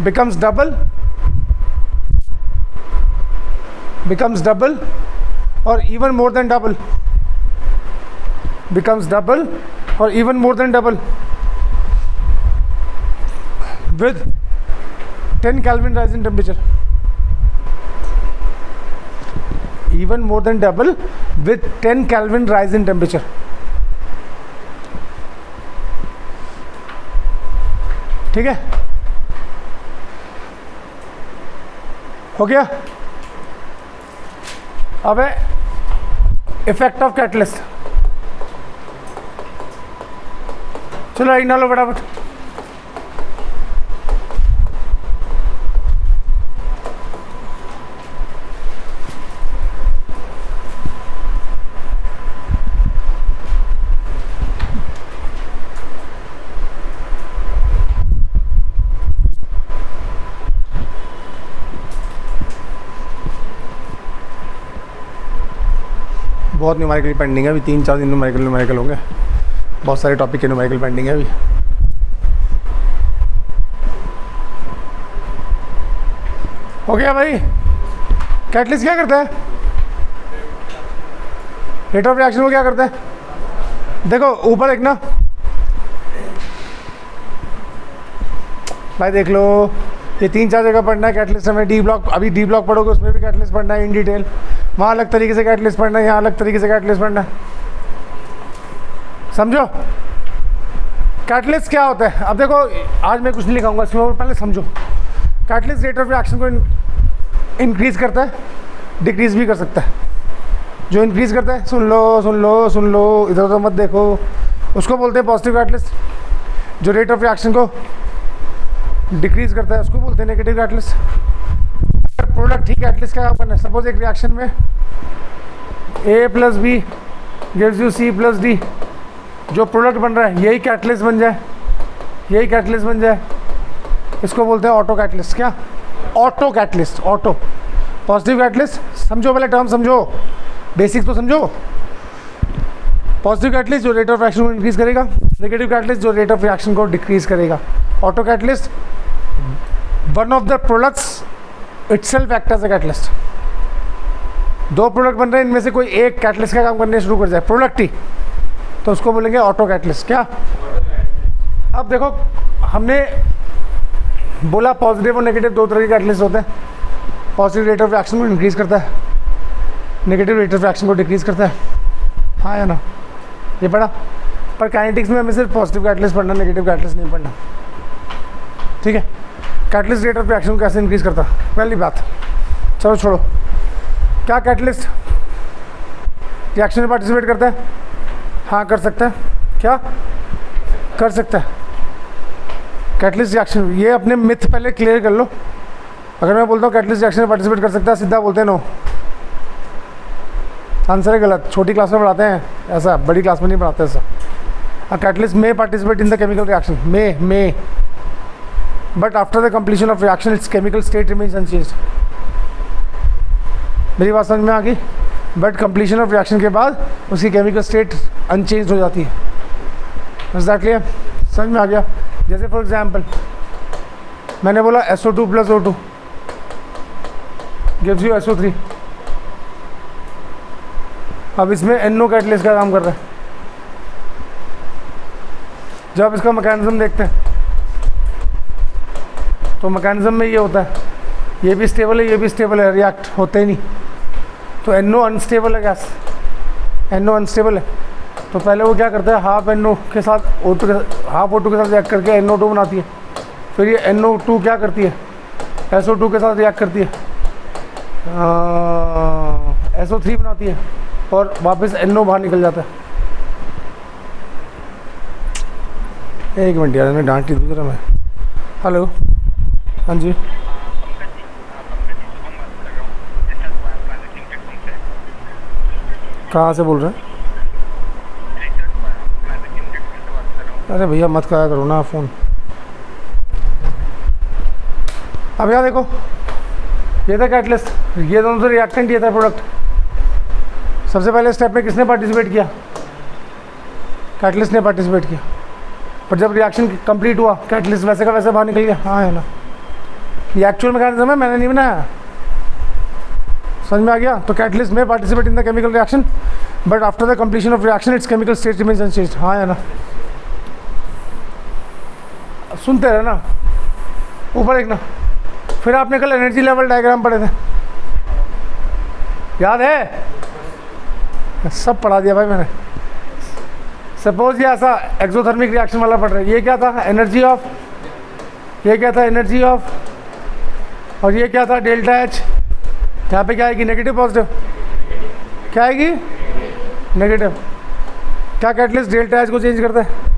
becomes double or even more than double, becomes double or even more than double with 10 Kelvin rise in temperature, even more than double with 10 Kelvin rise in temperature. ठीक है, हो गया। अब है इफेक्ट ऑफ कैटलिस्ट। चलो राइट ना लो फटाफट। बहुत न्यूमेरिकल पेंडिंग है अभी, 3-4 दिन न्यूमेरिकल होंगे, बहुत सारे टॉपिक के न्यूमेरिकल पेंडिंग है अभी। हो गया भाई। कैटलिस्ट क्या करता है? रेट ऑफ रिएक्शन को क्या करता है? देखो ऊपर एक ना भाई, देख लो ये 3-4 जगह पढ़ना है कैटलिस्ट हमें। डी ब्लॉक, अभी डी ब्लॉक पढ़ोगे उसमें भी कैटलिस्ट पढ़ना है इन डिटेल, वहाँ अलग तरीके से कैटलिस्ट पढ़ना है, यहाँ अलग तरीके से कैटलिस्ट पढ़ना है, समझो। कैटलिस्ट क्या होता है? अब देखो आज मैं कुछ नहीं लिखाऊंगा इसमें, पहले समझो। कैटलिस्ट रेट ऑफ रिएक्शन को इंक्रीज करता है, डिक्रीज भी कर सकता है। जो इंक्रीज करता है, सुन लो, इधर उधर मत देखो, उसको बोलते हैं पॉजिटिव कैटलिस्ट। जो रेट ऑफ रिएक्शन को डिक्रीज करता है उसको बोलते हैं नेगेटिव कैटलिस्ट। प्रोडक्ट ही कैटलिस्ट का काम करना है। सपोज एक रिएक्शन में A + B gives you C + D, जो प्रोडक्ट बन रहा है यही कैटलिस्ट बन जाए, इसको बोलते हैं ऑटो कैटलिस्ट। क्या? Auto catalyst. Auto positive catalyst, समझो पहले टर्म समझो, बेसिक्स तो समझो। पॉजिटिव कैटलिस्ट जो रेट ऑफ रिएक्शन को इंक्रीज करेगा, नेगेटिव कैटलिस्ट जो रेट ऑफ रिएक्शन को डिक्रीज करेगा। Auto catalyst, one of the products itself act as a catalyst. दो प्रोडक्ट बन रहे हैं, इनमें से कोई एक कैटलिस्ट का काम करने शुरू कर जाए, प्रोडक्ट ही, तो उसको बोलेंगे ऑटो कैटलिस्ट। क्या? अब देखो हमने बोला पॉजिटिव और नेगेटिव दो तरह के कैटलिस्ट होते हैं। पॉजिटिव रेट ऑफ रिएक्शन को इंक्रीज करता है, नेगेटिव रेट ऑफ रिएक्शन को डिक्रीज करता है, हाँ या ना? ये पढ़ा। पर काइनेटिक्स में हमें सिर्फ पॉजिटिव कैटलिस्ट पढ़ना, नेगेटिव कैटलिस्ट नहीं पढ़ना, ठीक है। कैटलिस्ट रेट ऑफ रिएक्शन को कैसे इंक्रीज करता है, पहली बात। चलो छोड़ो, क्या कैटलिस्ट रिएक्शन में पार्टिसिपेट करता है? हाँ कर सकता है। क्या कर सकता है? कैटलिस्ट रिएक्शन, ये अपने मिथ पहले क्लियर कर लो। अगर मैं बोलता हूँ कैटलिस्ट रिएक्शन में पार्टिसिपेट कर सकता है, सीधा बोलते हैं नो, आंसर है गलत। छोटी क्लास में पढ़ाते हैं ऐसा, बड़ी क्लास में नहीं पढ़ाते ऐसा। कैटलिस्ट में participate in the chemical reaction, में but after the completion of reaction its chemical state remains unchanged. मेरी बात समझ में आ गई? बट कंप्लीशन ऑफ रिएक्शन के बाद उसकी केमिकल स्टेट अनचेंज हो जाती है। Is that clear? समझ में आ गया? जैसे फॉर एग्जांपल मैंने बोला SO2 + O2 gives you SO3। अब इसमें NO कैटलिस्ट का काम कर रहा है। जब इसका मैकेनिज्म देखते हैं तो मैकेनिज्म में ये होता है, ये भी स्टेबल है, ये भी स्टेबल है, रिएक्ट होते ही नहीं। तो NO अनस्टेबल है गैस, NO अनस्टेबल है। तो पहले वो क्या करता है, हाफ NO के साथ हाफ O2 के साथ रिएक्ट करके NO2 बनाती है। फिर ये NO2 क्या करती है, SO2 के साथ रिएक्ट करती है, SO3 बनाती है, और वापस NO बाहर निकल जाता है। एक मिनट यार, मैं डांट ही दूँ जरा मैं। हेलो, हाँ जी, कहाँ से बोल रहे हैं? अरे भैया मत करा करो ना फ़ोन। अब यहाँ देखो, ये था कैटलिस्ट, ये दोनों तो रिएक्टेंट, ये था प्रोडक्ट। सबसे पहले स्टेप में किसने पार्टिसिपेट किया? कैटलिस्ट ने पार्टिसिपेट किया। पर जब रिएक्शन कंप्लीट हुआ, कैटलिस्ट वैसे का वैसे बाहर निकल गया, हाँ है ना? ये एक्चुअल मैकेनिज्म है, मैंने नहीं बनाया। समझ में आ गया? तो कैटलिस्ट में participate in the chemical reaction, but after the completion of reaction its chemical state remains unchanged, हाँ है ना? सुनते रहे ना, ऊपर देखना। फिर आपने कल एनर्जी लेवल डायग्राम पढ़े थे, याद है? सब पढ़ा दिया भाई मैंने। सपोज ये ऐसा एक्सोथर्मिक रिएक्शन वाला पढ़ रहे हैं, ये क्या था? एनर्जी ऑफ, ये क्या था? एनर्जी ऑफ, और ये क्या था? Delta H। यहाँ पे क्या आएगी? Negative positive. क्या आएगी? नेगेटिव। क्या कैटलिस्ट डेल्टा एच को चेंज करता है?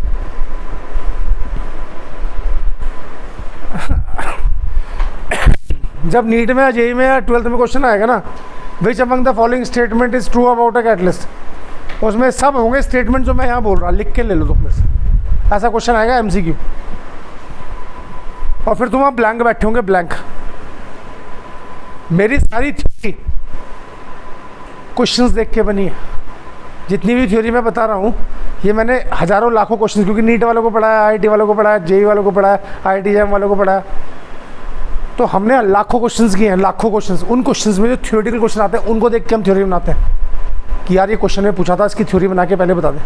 जब नीट में या जेई में या 12th में क्वेश्चन आएगा ना, which among the following statement is true about a catalyst, उसमें सब होंगे स्टेटमेंट जो मैं यहाँ बोल रहा, लिख के ले लो तुम मेरे से। ऐसा क्वेश्चन आएगा एमसीक्यू, और फिर तुम वहाँ ब्लैंक बैठे होंगे, ब्लैंक। मेरी सारी थ्योरी क्वेश्चंस देख के बनी है। जितनी भी थ्योरी मैं बता रहा हूँ ये मैंने हज़ारों लाखों क्वेश्चन, क्योंकि नीट वालों को पढ़ाया, आईआईटी वालों को पढ़ाया, जेई वालों को पढ़ाया, आईआईटी वालों को पढ़ाया, तो हमने लाखों क्वेश्चंस किए हैं, लाखों क्वेश्चंस। उन क्वेश्चंस में जो थ्योरेटिकल क्वेश्चन आते हैं उनको देख के हम थ्योरी बनाते हैं कि यार ये क्वेश्चन में पूछा था, इसकी थ्योरी बना के पहले बता दें।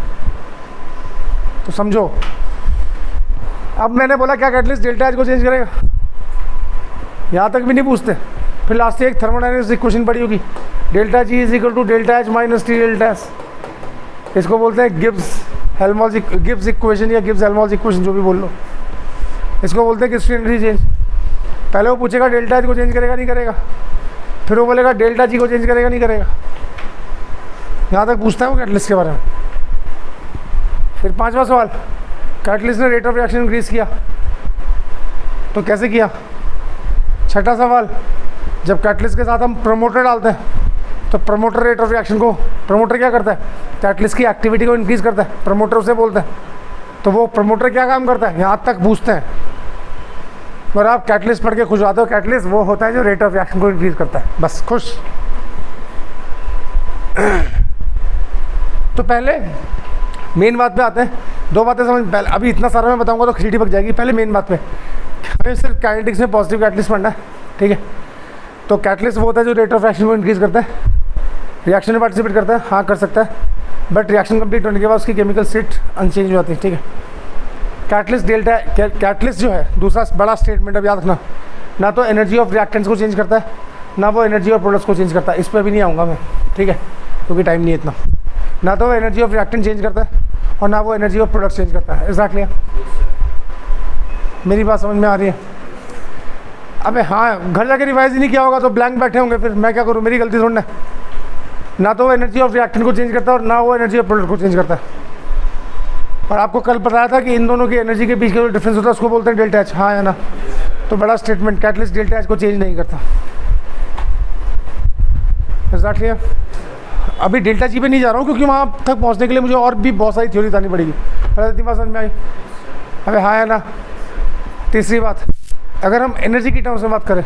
तो समझो, अब मैंने बोला क्या कैटलिस्ट डेल्टा एच को चेंज करेगा, यहाँ तक भी नहीं पूछते। फिर लास्ट एक थर्मोडायनेमिक्स इक्वेशन पड़ी होगी, delta G is equal to delta H minus T delta S. इसको बोलते हैं गिब्स इक्वेशन या गिब्स हेल्महोल्ट्ज इक्वेशन, जो भी बोल लो। इसको बोलते हैं किसकी एनर्जी चेंज। पहले वो पूछेगा डेल्टा एच को चेंज करेगा नहीं करेगा, फिर वो बोलेगा डेल्टा जी को चेंज करेगा नहीं करेगा। यहाँ तक पूछता है वो कैटलिस्ट के बारे में। फिर 5वां सवाल, कैटलिस्ट ने रेट ऑफ रिएक्शन इंक्रीज किया, तो कैसे किया। 6ठा सवाल, जब कैटलिस्ट के साथ हम प्रमोटर डालते हैं तो प्रमोटर रेट ऑफ रिएक्शन को, प्रमोटर क्या करता है, कैटलिस्ट की एक्टिविटी को इंक्रीज करता है, प्रमोटर उसे बोलते हैं। तो वो प्रमोटर क्या काम करता है, यहाँ तक पूछते हैं। और आप कैटलिस्ट पढ़ के खुश आते हो, कैटलिस्ट वो होता है जो रेट ऑफ रिएक्शन को इंक्रीज करता है, बस खुश। तो पहले मेन बात पे आते हैं। 2 बातें समझ, पहले अभी इतना सारा मैं बताऊंगा तो खिचड़ी पक जाएगी। पहले मेन बात पे, हमें सिर्फ काइनेटिक्स में पॉजिटिव कैटलिस्ट पढ़ना है, ठीक है। तो कैटलिस्ट वो होता है जो रेट ऑफ रिएक्शन को इंक्रीज करता है, रिएक्शन में पार्टिसिपेट करता है, हाँ कर सकता है, बट रिएक्शन कंप्लीट होने के बाद उसकी केमिकल स्टेट अनचेंज हो जाती है, ठीक है। कैटलिस्ट डेल्टा, कैटलिस्ट जो है दूसरा बड़ा स्टेटमेंट, अब याद रखना, ना तो एनर्जी ऑफ रिएक्टेंट्स को चेंज करता है, ना वो एनर्जी ऑफ प्रोडक्ट्स को चेंज करता है। इस पर भी नहीं आऊँगा मैं, ठीक है, क्योंकि टाइम नहीं है इतना। ना तो वो एनर्जी ऑफ रिएक्टेंट चेंज करता है और ना वो एनर्जी ऑफ प्रोडक्ट्स चेंज करता है। एग्जैक्टली, मेरी बात समझ में आ रही है। अबे हाँ, घर जाके रिवाइज ही नहीं किया होगा तो ब्लैंक बैठे होंगे, फिर मैं क्या करूँ, मेरी गलती थोड़ी ना। ना तो वो एनर्जी ऑफ रिएक्टेंट को चेंज करता है और ना वो एनर्जी ऑफ प्रोडक्ट को चेंज करता है। और आपको कल बताया था कि इन दोनों की एनर्जी के बीच का जो डिफरेंस होता है उसको बोलते हैं डेल्टा एच, हाँ या ना। तो बड़ा स्टेटमेंट, कैटलिस्ट डेल्टा एच को चेंज नहीं करता। एग्जैक्टली। अभी डेल्टा जी पे नहीं जा रहा हूँ क्योंकि वहाँ तक पहुँचने के लिए मुझे और भी बहुत सारी थ्योरी बतानी पड़ेगी। पहले इतनी बात समझ में आई। अबे हाँ या ना। तीसरी बात, अगर हम एनर्जी की टर्म्स में बात करें,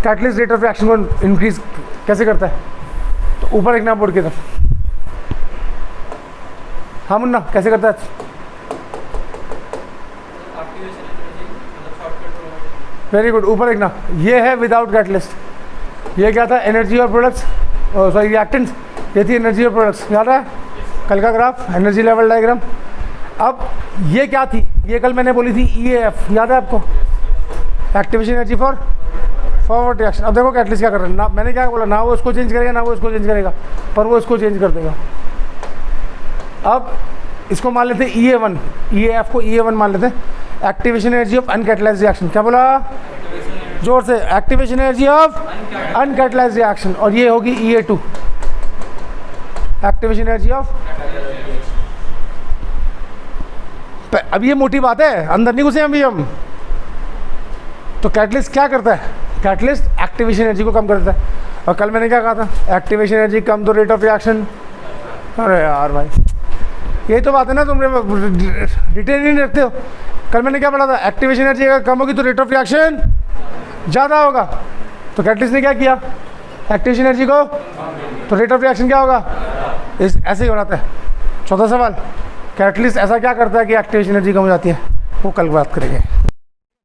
कैटलिस्ट रेट ऑफ रिएक्शन को इंक्रीज कैसे करता है, तो ऊपर एक ना बोर्ड की तरफ, हाँ मुन्ना कैसे करता है। वेरी गुड, ऊपर एक ना, ये है विदाउट कैटलिस्ट। ये क्या था, एनर्जी और प्रोडक्ट्स, सॉरी रिएक्टेंट्स, ये थी एनर्जी और प्रोडक्ट्स। याद है कल का ग्राफ, एनर्जी लेवल डायग्राम। अब ये क्या थी, ये कल मैंने बोली थी EAF, याद है आपको, activation energy for forward reaction. अब देखो कैटलिस्ट क्या कर रहा है, ना मैंने क्या बोला, ना वो इसको चेंज करेगा ना वो इसको चेंज करेगा, पर वो इसको चेंज कर देगा। अब इसको मान लेते हैं EA1, EAF को EA1 मान लेते हैं, activation energy of uncatalysed reaction. क्या बोला जोर से, activation energy of uncatalysed reaction. और ये होगी EA2, एक्टिवेशन एनर्जी ऑफ। अब ये मोटी बात है, अंदर नहीं घुसे अभी हम। तो कैटलिस्ट क्या करता है, कैटलिस्ट एक्टिवेशन एनर्जी को कम करता है। और कल मैंने क्या कहा था, एक्टिवेशन एनर्जी कम तो रेट ऑफ रिएक्शन। अरे यार भाई, यही तो बात है ना, तुम रिटेन नहीं रखते हो। कल मैंने क्या पढ़ा था, एक्टिवेशन एनर्जी अगर कम होगी तो रेट ऑफ रिएक्शन ज़्यादा होगा। तो कैटलिस्ट ने क्या किया, एक्टिवेशन एनर्जी को, तो रेट ऑफ रिएक्शन क्या होगा, इस ऐसे ही बनाता है। चौथा सवाल, कैटलिस्ट ऐसा क्या करता है कि एक्टिवेशन एनर्जी कम हो जाती है, वो कल बात करेंगे।